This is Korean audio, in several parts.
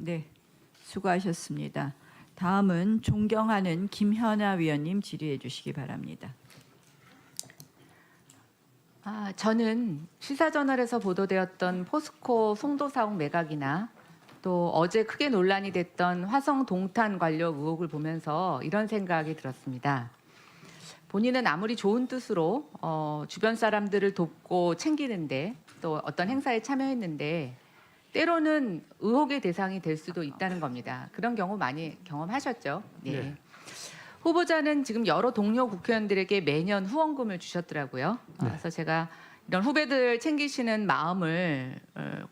네, 수고하셨습니다. 다음은 존경하는 김현아 위원님 질의해 주시기 바랍니다. 저는 시사저널에서 보도되었던 포스코 송도 사옥 매각이나 또 어제 크게 논란이 됐던 화성 동탄 관련 의혹을 보면서 이런 생각이 들었습니다. 본인은 아무리 좋은 뜻으로 주변 사람들을 돕고 챙기는데 또 어떤 행사에 참여했는데 때로는 의혹의 대상이 될 수도 있다는 겁니다. 그런 경우 많이 경험하셨죠? 네. 후보자는 지금 여러 동료 국회의원들에게 매년 후원금을 주셨더라고요. 그래서 제가 이런 후배들 챙기시는 마음을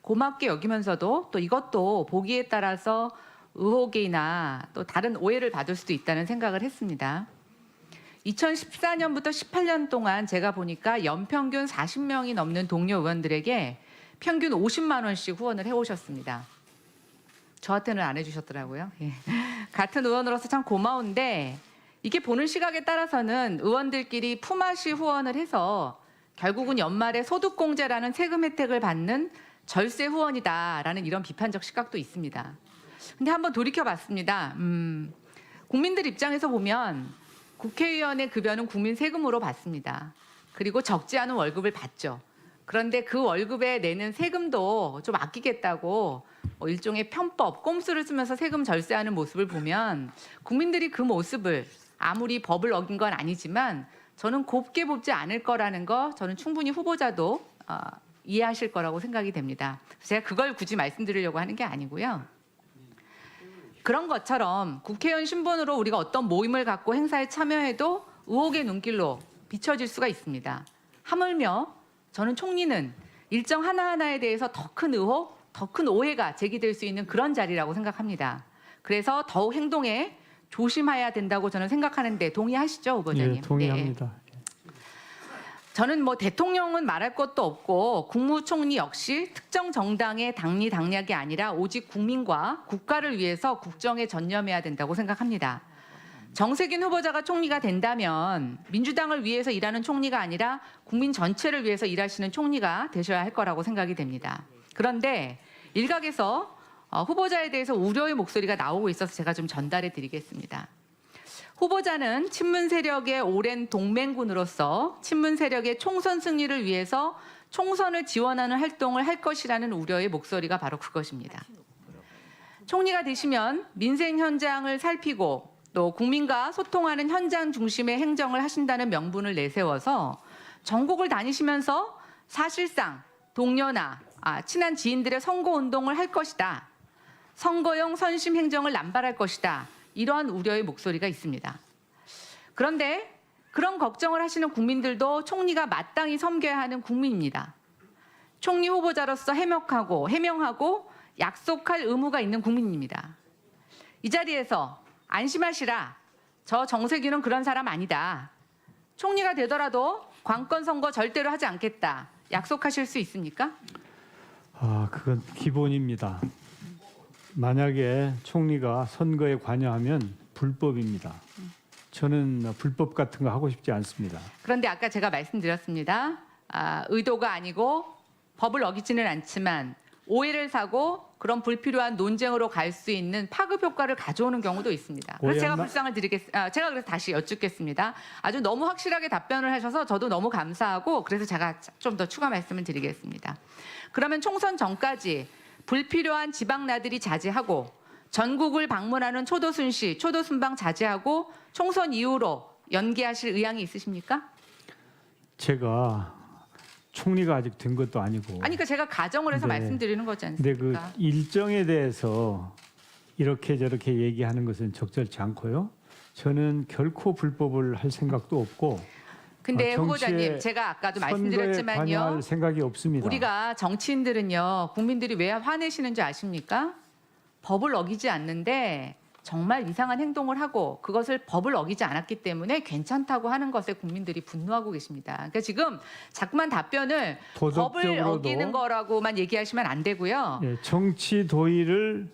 고맙게 여기면서도 또 이것도 보기에 따라서 의혹이나 또 다른 오해를 받을 수도 있다는 생각을 했습니다. 2014년부터 18년 동안 제가 보니까 연평균 40명이 넘는 동료 의원들에게 평균 50만 원씩 후원을 해오셨습니다. 저한테는 안 해주셨더라고요. 예. 같은 의원으로서 참 고마운데 이게 보는 시각에 따라서는 의원들끼리 품앗이 후원을 해서 결국은 연말에 소득공제라는 세금 혜택을 받는 절세 후원이다라는 이런 비판적 시각도 있습니다. 근데 한번 돌이켜봤습니다. 국민들 입장에서 보면 국회의원의 급여는 국민 세금으로 받습니다. 그리고 적지 않은 월급을 받죠. 그런데 그 월급에 내는 세금도 좀 아끼겠다고 일종의 편법, 꼼수를 쓰면서 세금 절세하는 모습을 보면 국민들이 그 모습을 아무리 법을 어긴 건 아니지만 저는 곱게 보지 않을 거라는 거 저는 충분히 후보자도 이해하실 거라고 생각이 됩니다. 제가 그걸 굳이 말씀드리려고 하는 게 아니고요. 그런 것처럼 국회의원 신분으로 우리가 어떤 모임을 갖고 행사에 참여해도 의혹의 눈길로 비춰질 수가 있습니다. 하물며 저는 총리는 일정 하나하나에 대해서 더 큰 의혹, 더 큰 오해가 제기될 수 있는 그런 자리라고 생각합니다. 그래서 더욱 행동에 조심해야 된다고 저는 생각하는데 동의하시죠, 후보자님? 예, 동의합니다. 네. 저는 뭐 대통령은 말할 것도 없고 국무총리 역시 특정 정당의 당리 당략이 아니라 오직 국민과 국가를 위해서 국정에 전념해야 된다고 생각합니다. 정세균 후보자가 총리가 된다면 민주당을 위해서 일하는 총리가 아니라 국민 전체를 위해서 일하시는 총리가 되셔야 할 거라고 생각이 됩니다. 그런데 일각에서 후보자에 대해서 우려의 목소리가 나오고 있어서 제가 좀 전달해 드리겠습니다. 후보자는 친문 세력의 오랜 동맹군으로서 친문 세력의 총선 승리를 위해서 총선을 지원하는 활동을 할 것이라는 우려의 목소리가 바로 그것입니다. 총리가 되시면 민생 현장을 살피고 또 국민과 소통하는 현장 중심의 행정을 하신다는 명분을 내세워서 전국을 다니시면서 사실상 동료나 친한 지인들의 선거운동을 할 것이다. 선거용 선심 행정을 남발할 것이다. 이러한 우려의 목소리가 있습니다. 그런데 그런 걱정을 하시는 국민들도 총리가 마땅히 섬겨야 하는 국민입니다. 총리 후보자로서 해명하고 약속할 의무가 있는 국민입니다. 이 자리에서 안심하시라. 저 정세균은 그런 사람 아니다. 총리가 되더라도 관건 선거 절대로 하지 않겠다. 약속하실 수 있습니까? 그건 기본입니다. 만약에 총리가 선거에 관여하면 불법입니다. 저는 불법 같은 거 하고 싶지 않습니다. 그런데 아까 제가 말씀드렸습니다. 의도가 아니고 법을 어기지는 않지만 오해를 사고 그런 불필요한 논쟁으로 갈 수 있는 파급 효과를 가져오는 경우도 있습니다. 그래서 제가 불상을 제가 그래서 다시 여쭙겠습니다. 아주 너무 확실하게 답변을 하셔서 저도 너무 감사하고 그래서 제가 좀 더 추가 말씀을 드리겠습니다. 그러면 총선 전까지 불필요한 지방 나들이 자제하고 전국을 방문하는 초도순시, 초도순방 자제하고 총선 이후로 연기하실 의향이 있으십니까? 제가 총리가 아직 된 것도 아니고. 그러니까 제가 가정을 해서 네. 말씀드리는 거지 근데 않습니까? 그 일정에 대해서 이렇게 저렇게 얘기하는 것은 적절치 않고요. 저는 결코 불법을 할 생각도 없고. 근데 정치에 후보자님 제가 아까도 선거에 말씀드렸지만요. 관여할 생각이 없습니다. 우리가 정치인들은요. 국민들이 왜 화내시는 줄 아십니까? 법을 어기지 않는데 정말 이상한 행동을 하고 그것을 법을 어기지 않았기 때문에 괜찮다고 하는 것에 국민들이 분노하고 계십니다. 그러니까 지금 자꾸만 답변을 법을 도덕적으로도 어기는 거라고만 얘기하시면 안 되고요. 예, 정치 도의를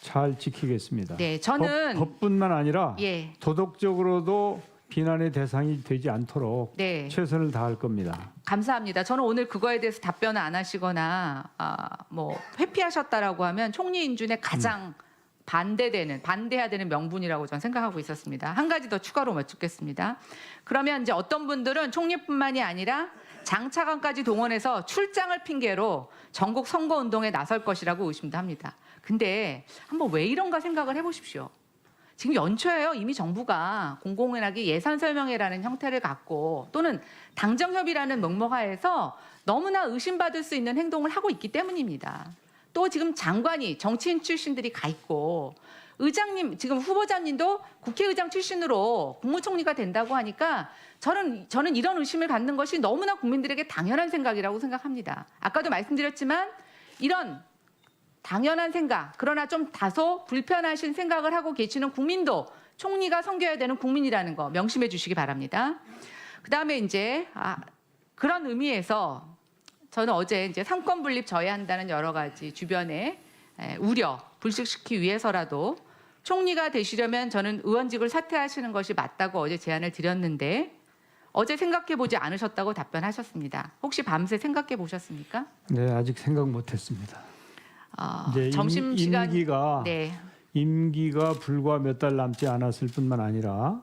잘 지키겠습니다. 네, 저는 법뿐만 아니라 예. 도덕적으로도 비난의 대상이 되지 않도록 네. 최선을 다할 겁니다. 감사합니다. 저는 오늘 그거에 대해서 답변을 안 하시거나 뭐 회피하셨다라고 하면 총리 인준에 가장 반대해야 되는 명분이라고 저는 생각하고 있었습니다. 한 가지 더 추가로 여쭙겠습니다. 그러면 이제 어떤 분들은 총리뿐만이 아니라 장차관까지 동원해서 출장을 핑계로 전국 선거운동에 나설 것이라고 의심도 합니다. 근데 한번 왜 이런가 생각을 해보십시오. 지금 연초에요. 이미 정부가 공공연하게 예산 설명회라는 형태를 갖고 또는 당정협의라는 명목하에서 너무나 의심받을 수 있는 행동을 하고 있기 때문입니다. 또 지금 장관이 정치인 출신들이 가 있고 의장님 지금 후보자님도 국회의장 출신으로 국무총리가 된다고 하니까 저는 이런 의심을 갖는 것이 너무나 국민들에게 당연한 생각이라고 생각합니다. 아까도 말씀드렸지만 이런 당연한 생각, 그러나 좀 다소 불편하신 생각을 하고 계시는 국민도 총리가 섬겨야 되는 국민이라는 거 명심해 주시기 바랍니다. 그다음에 이제 그런 의미에서 저는 어제 이제 삼권 분립 저해한다는 여러 가지 주변의 우려 불식시키기 위해서라도 총리가 되시려면 저는 의원직을 사퇴하시는 것이 맞다고 어제 제안을 드렸는데 어제 생각해 보지 않으셨다고 답변하셨습니다. 혹시 밤새 생각해 보셨습니까? 네, 아직 생각 못했습니다. 이제 점심 시간 임기가 불과 몇 달 남지 않았을 뿐만 아니라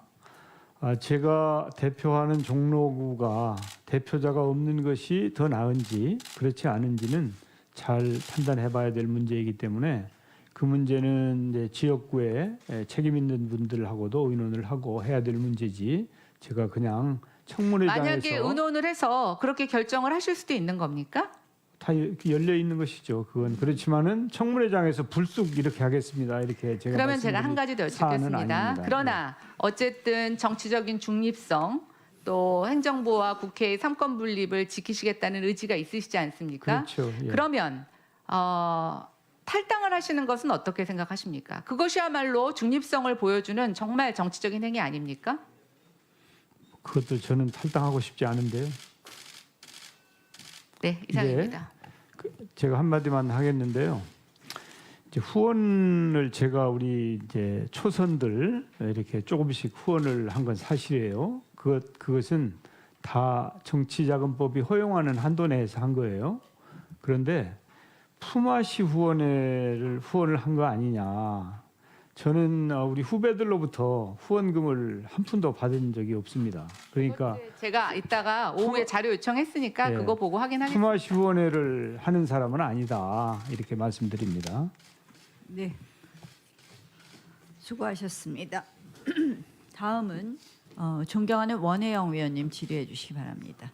제가 대표하는 종로구가 대표자가 없는 것이 더 나은지 그렇지 않은지는 잘 판단해봐야 될 문제이기 때문에 그 문제는 이제 지역구에 책임 있는 분들하고도 의논을 하고 해야 될 문제지 제가 그냥 청문회장에서 만약에 의논을 해서 그렇게 결정을 하실 수도 있는 겁니까? 다 열려 있는 것이죠. 그건 그렇지만은 청문회장에서 불쑥 이렇게 하겠습니다. 이렇게 제가 그러면 제가 한 가지 더 사안은 여쭙겠습니다. 아닙니다. 그러나 어쨌든 정치적인 중립성 또 행정부와 국회의 삼권 분립을 지키시겠다는 의지가 있으시지 않습니까? 그렇죠. 예. 그러면 탈당을 하시는 것은 어떻게 생각하십니까? 그것이야말로 중립성을 보여주는 정말 정치적인 행위 아닙니까? 그것도 저는 탈당하고 싶지 않은데요. 네, 이상입니다. 제가 한마디만 하겠는데요. 이제 후원을 제가 우리 이제 초선들 이렇게 조금씩 후원을 한 건 사실이에요. 그것은 다 정치자금법이 허용하는 한도 내에서 한 거예요. 그런데 품앗이 후원을 한 거 아니냐. 저는 우리 후배들로부터 후원금을 한 푼도 받은 적이 없습니다. 그러니까 제가 이따가 오후에 자료 요청했으니까 네. 그거 보고 확인하겠습니다. 품앗이 후원회를 하는 사람은 아니다. 이렇게 말씀드립니다. 네, 수고하셨습니다. 다음은 존경하는 원혜영 의원님 질의해 주시기 바랍니다.